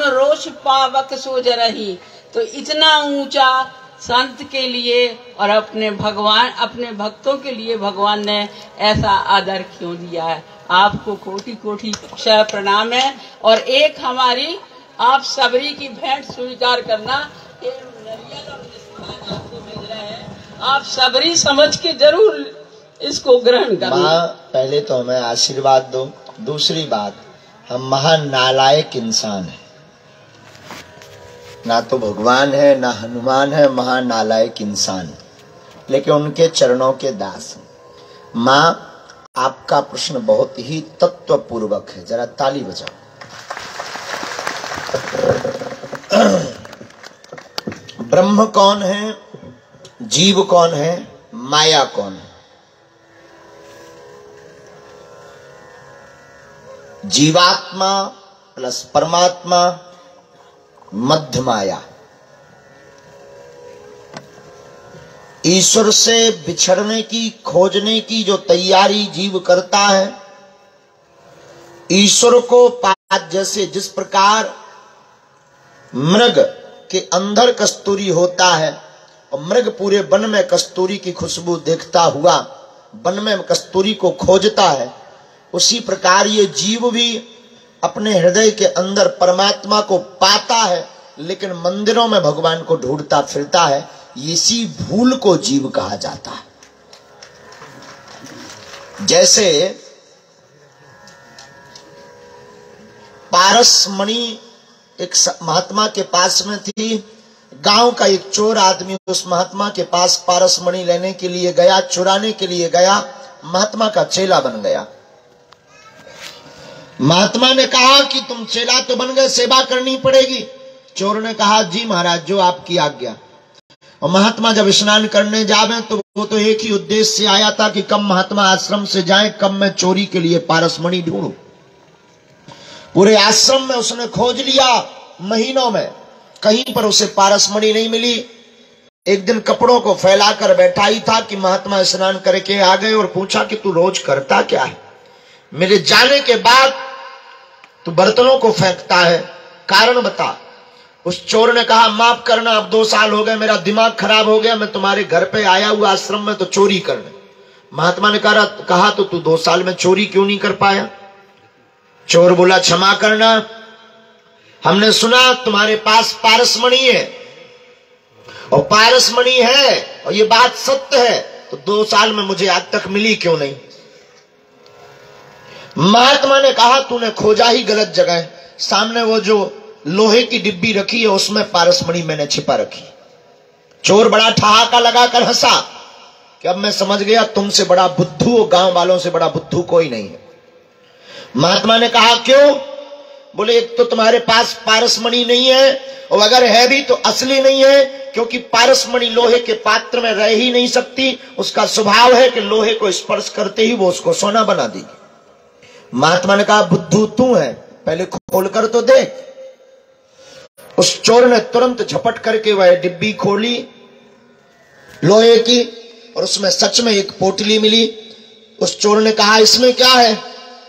रोष पावक सोज रही। तो इतना ऊंचा संत के लिए और अपने भक्तों के लिए भगवान ने ऐसा आदर क्यों दिया है। आपको कोटि कोटि प्रणाम है। और एक हमारी आप सबरी की भेंट स्वीकार करना। आपको मिल रहा है, आप सबरी समझ के जरूर इसको ग्रहण करना। माँ पहले तो हमें आशीर्वाद दो। दूसरी बात, हम महान नालायक इंसान हैं, ना तो भगवान है ना हनुमान है, महान नालायक इंसान, लेकिन उनके चरणों के दास हैं। माँ आपका प्रश्न बहुत ही तत्वपूर्वक है, जरा ताली बजाओ। ब्रह्म कौन है, जीव कौन है, माया कौन है? जीवात्मा प्लस परमात्मा मध्य माया। ईश्वर से बिछड़ने की, खोजने की जो तैयारी जीव करता है, ईश्वर को पात जैसे जिस प्रकार मृग के अंदर कस्तूरी होता है और मृग पूरे वन में कस्तूरी की खुशबू देखता हुआ वन में कस्तूरी को खोजता है, उसी प्रकार ये जीव भी अपने हृदय के अंदर परमात्मा को पाता है, लेकिन मंदिरों में भगवान को ढूंढता फिरता है। इसी भूल को जीव कहा जाता है। जैसे पारसमणि एक महात्मा के पास में थी। गांव का एक चोर आदमी उस महात्मा के पास पारसमणि लेने के लिए गया, चुराने के लिए गया, महात्मा का चेला बन गया। महात्मा ने कहा कि तुम चेला तो बन गए, सेवा करनी पड़ेगी। चोर ने कहा जी महाराज, जो आपकी आज्ञा। और महात्मा जब स्नान करने जावे तो वो तो एक ही उद्देश्य से आया था कि कब महात्मा आश्रम से जाए, कब मैं चोरी के लिए पारसमणि ढूंढूं। पूरे आश्रम में उसने खोज लिया, महीनों में कहीं पर उसे पारसमणि नहीं मिली। एक दिन कपड़ों को फैलाकर बैठा ही था कि महात्मा स्नान करके आ गए और पूछा कि तू रोज करता क्या है? मेरे जाने के बाद तू बर्तनों को फेंकता है, कारण बता। उस चोर ने कहा माफ करना, अब 2 साल हो गए, मेरा दिमाग खराब हो गया, मैं तुम्हारे घर पे आया हुआ आश्रम में तो चोरी करने। महात्मा ने कहा तो तू 2 साल में चोरी क्यों नहीं कर पाया? चोर बोला क्षमा करना, हमने सुना तुम्हारे पास पारसमणि है और पारसमणि है और ये बात सत्य है, तो 2 साल में मुझे आज तक मिली क्यों नहीं? महात्मा ने कहा तूने खोजा ही गलत जगह। सामने वो जो लोहे की डिब्बी रखी है उसमें पारसमणि मैंने छिपा रखी। चोर बड़ा ठहाका लगाकर हंसा कि अब मैं समझ गया तुमसे बड़ा बुद्धू, गांव वालों से बड़ा बुद्धू कोई नहीं है। महात्मा ने कहा क्यों? बोले एक तो तुम्हारे पास पारसमणि नहीं है और अगर है भी तो असली नहीं है, क्योंकि पारसमणि लोहे के पात्र में रह ही नहीं सकती। उसका स्वभाव है कि लोहे को स्पर्श करते ही वो उसको सोना बना देगी। महात्मा ने कहा बुद्धू तू है, पहले खोल कर तो देख। उस चोर ने तुरंत झपट करके वह डिब्बी खोली लोहे की और उसमें सच में एक पोटली मिली। उस चोर ने कहा इसमें क्या है?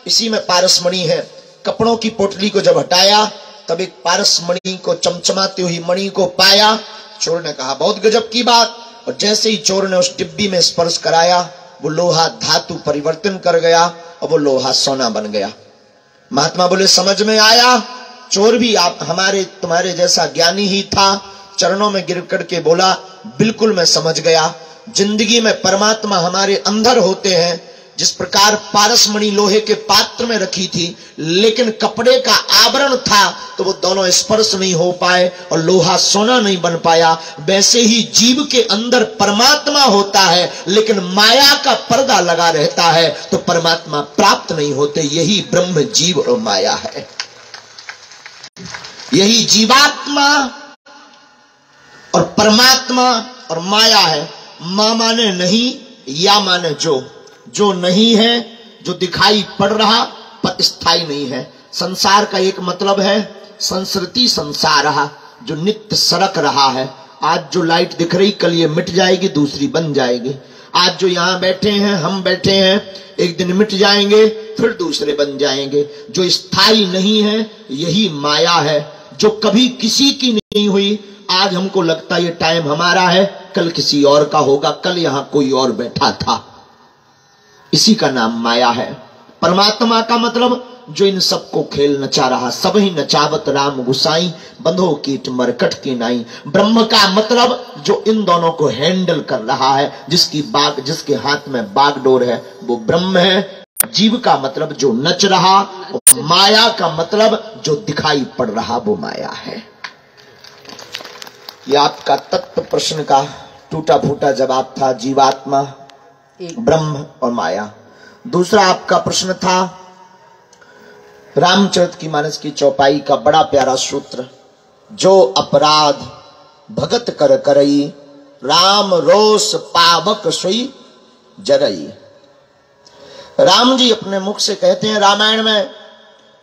इसी में पारसमणि है। कपड़ों की पोटली को जब हटाया तब एक पारसमणि को चमचमाती हुई मणि को पाया। चोर ने कहा बहुत गजब की बात। और जैसे ही चोर ने उस डिब्बी में स्पर्श कराया वो लोहा धातु परिवर्तन कर गया और वो लोहा सोना बन गया। महात्मा बोले समझ में आया। चोर भी आप तुम्हारे जैसा ज्ञानी ही था। चरणों में गिर करके बोला बिल्कुल मैं समझ गया। जिंदगी में परमात्मा हमारे अंदर होते हैं। जिस प्रकार पारसमणि लोहे के पात्र में रखी थी लेकिन कपड़े का आवरण था तो वो दोनों स्पर्श नहीं हो पाए और लोहा सोना नहीं बन पाया, वैसे ही जीव के अंदर परमात्मा होता है लेकिन माया का पर्दा लगा रहता है तो परमात्मा प्राप्त नहीं होते। यही ब्रह्म जीव और माया है। यही जीवात्मा और परमात्मा और माया है। मां माने नहीं, या माने जो नहीं है, जो दिखाई पड़ रहा पर स्थायी नहीं है। संसार का एक मतलब है संस्कृति संसार रहा, जो नित्य सरक रहा है। आज जो लाइट दिख रही कल ये मिट जाएगी, दूसरी बन जाएगी। आज जो यहां बैठे हैं, हम बैठे हैं, एक दिन मिट जाएंगे, फिर दूसरे बन जाएंगे। जो स्थायी नहीं है यही माया है। जो कभी किसी की नहीं हुई। आज हमको लगता ये टाइम हमारा है, कल किसी और का होगा, कल यहां कोई और बैठा था। इसी का नाम माया है। परमात्मा का मतलब जो इन सबको खेल नचा रहा, सब ही नचावत राम गुसाई, बंधो कीट मरकट की नाई। ब्रह्म का मतलब जो इन दोनों को हैंडल कर रहा है, जिसके हाथ में बागडोर है वो ब्रह्म है। जीव का मतलब जो नच रहा, माया का मतलब जो दिखाई पड़ रहा वो माया है। यह आपका तत्व प्रश्न का टूटा फूटा जवाब था, जीवात्मा, ब्रह्म और माया। दूसरा आपका प्रश्न था रामचरितमानस की चौपाई का बड़ा प्यारा सूत्र, जो अपराध भगत कर करई, राम रोष पावक सोई जरई। राम जी अपने मुख से कहते हैं रामायण में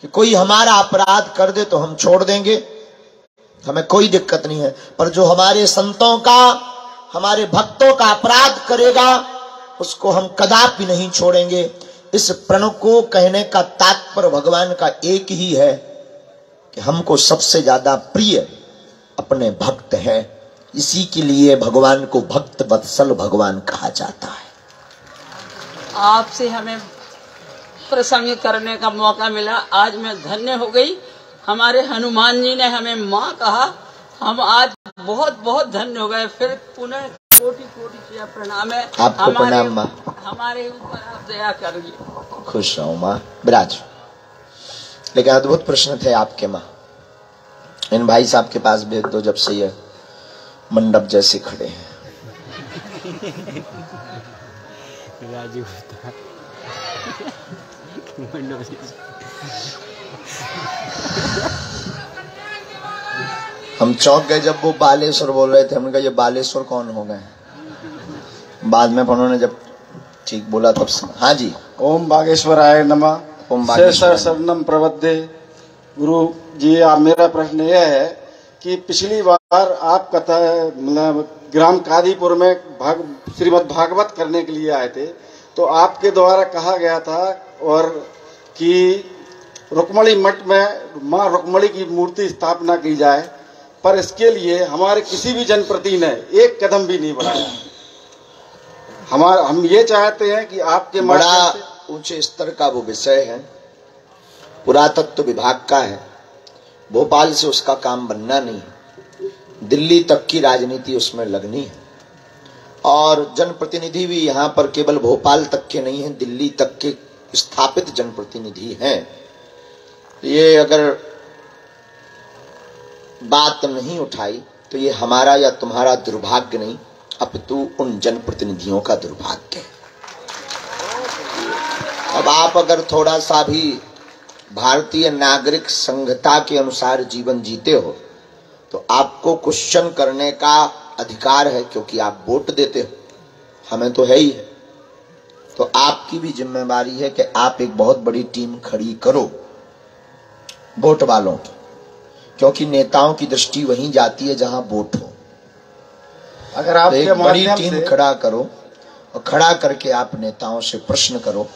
कि कोई हमारा अपराध कर दे तो हम छोड़ देंगे, हमें कोई दिक्कत नहीं है, पर जो हमारे संतों का, हमारे भक्तों का अपराध करेगा उसको हम कदापि नहीं छोड़ेंगे। इस प्रण को कहने का तात्पर्य भगवान का एक ही है कि हमको सबसे ज्यादा प्रिय अपने भक्त है। इसी के लिए भगवान को भक्त वत्सल भगवान कहा जाता है। आपसे हमें प्रसंग करने का मौका मिला, आज मैं धन्य हो गई। हमारे हनुमान जी ने हमें माँ कहा, हम आज बहुत बहुत धन्य हो गए। फिर पुनः कोटि कोटि प्रणाम है आपको। प्रणाम माँ, हमारे ऊपर आप दया करिए। खुश रहो माँ, विराज। लेकिन अद्भुत प्रश्न थे आपके माँ। इन भाई साहब के पास भेज दो, जब से ये मंडप जैसे खड़े हैं। राजू हम चौंक गए जब वो बालेश्वर बोल रहे थे। हमने कहा ये बालेश्वर कौन हो गए? बाद में उन्होंने जब ठीक बोला तब सुना। हाँ जी। ओम बागेश्वराय नमः। ओम बागेश्वराय शरणम प्रबद्धे। गुरु जी, आप, मेरा प्रश्न यह है कि पिछली बार आप कथा मतलब ग्राम कादीपुर में श्रीमद् भागवत करने के लिए आए थे, तो आपके द्वारा कहा गया था और कि रुक्मणी मठ में माँ रुक्मणी की मूर्ति स्थापना की जाए, पर इसके लिए हमारे किसी भी जनप्रति ने एक कदम भी नहीं बढ़ाया। हम ये चाहते हैं कि आपके बड़ा ऊंचे स्तर का वो विषय है, पुरातत्व विभाग का है। भोपाल से उसका काम बनना नहीं, दिल्ली तक की राजनीति उसमें लगनी है। और जनप्रतिनिधि भी यहाँ पर केवल भोपाल तक के नहीं हैं, दिल्ली तक के स्थापित जनप्रतिनिधि हैं। ये अगर बात नहीं उठाई तो ये हमारा या तुम्हारा दुर्भाग्य नहीं, अपितु उन जनप्रतिनिधियों का दुर्भाग्य है। अब आप अगर थोड़ा सा भी भारतीय नागरिक संहिता के अनुसार जीवन जीते हो तो आपको क्वेश्चन करने का अधिकार है, क्योंकि आप वोट देते हो। हमें तो है ही है। तो आपकी भी जिम्मेदारी है कि आप एक बहुत बड़ी टीम खड़ी करो वोट वालों की, क्योंकि नेताओं की दृष्टि वहीं जाती है जहां वोट हो। अगर आप तो एक बड़ी टीम खड़ा करो और खड़ा करके आप नेताओं से प्रश्न करो,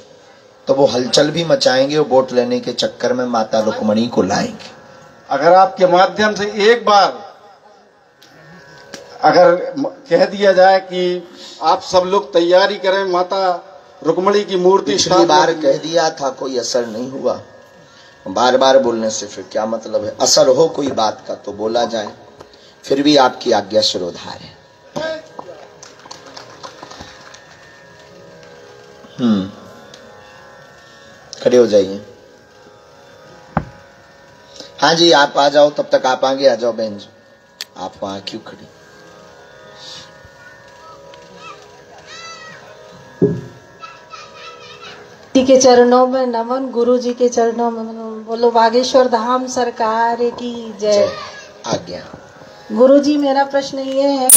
तो वो हलचल भी मचाएंगे और वोट लेने के चक्कर में माता रुक्मणी को लाएंगे। अगर आपके माध्यम से एक बार अगर कह दिया जाए कि आप सब लोग तैयारी करें माता रुक्मणी की मूर्ति, पिछली बार कह दिया था, कोई असर नहीं हुआ। बार बार बोलने से फिर क्या मतलब है? असर हो कोई बात का तो बोला जाए। फिर भी आपकी आज्ञा शिरोधार है। खड़े हो जाइए। हाँ जी, आप आ जाओ, तब तक आप आगे आ जाओ। बहन जी, आप वहां क्यों खड़ी? जी के चरणों में नमन, गुरु जी के चरणों में नमन। बोलो बागेश्वर धाम सरकार की जय। आज्ञा। गुरु जी, मेरा प्रश्न ये है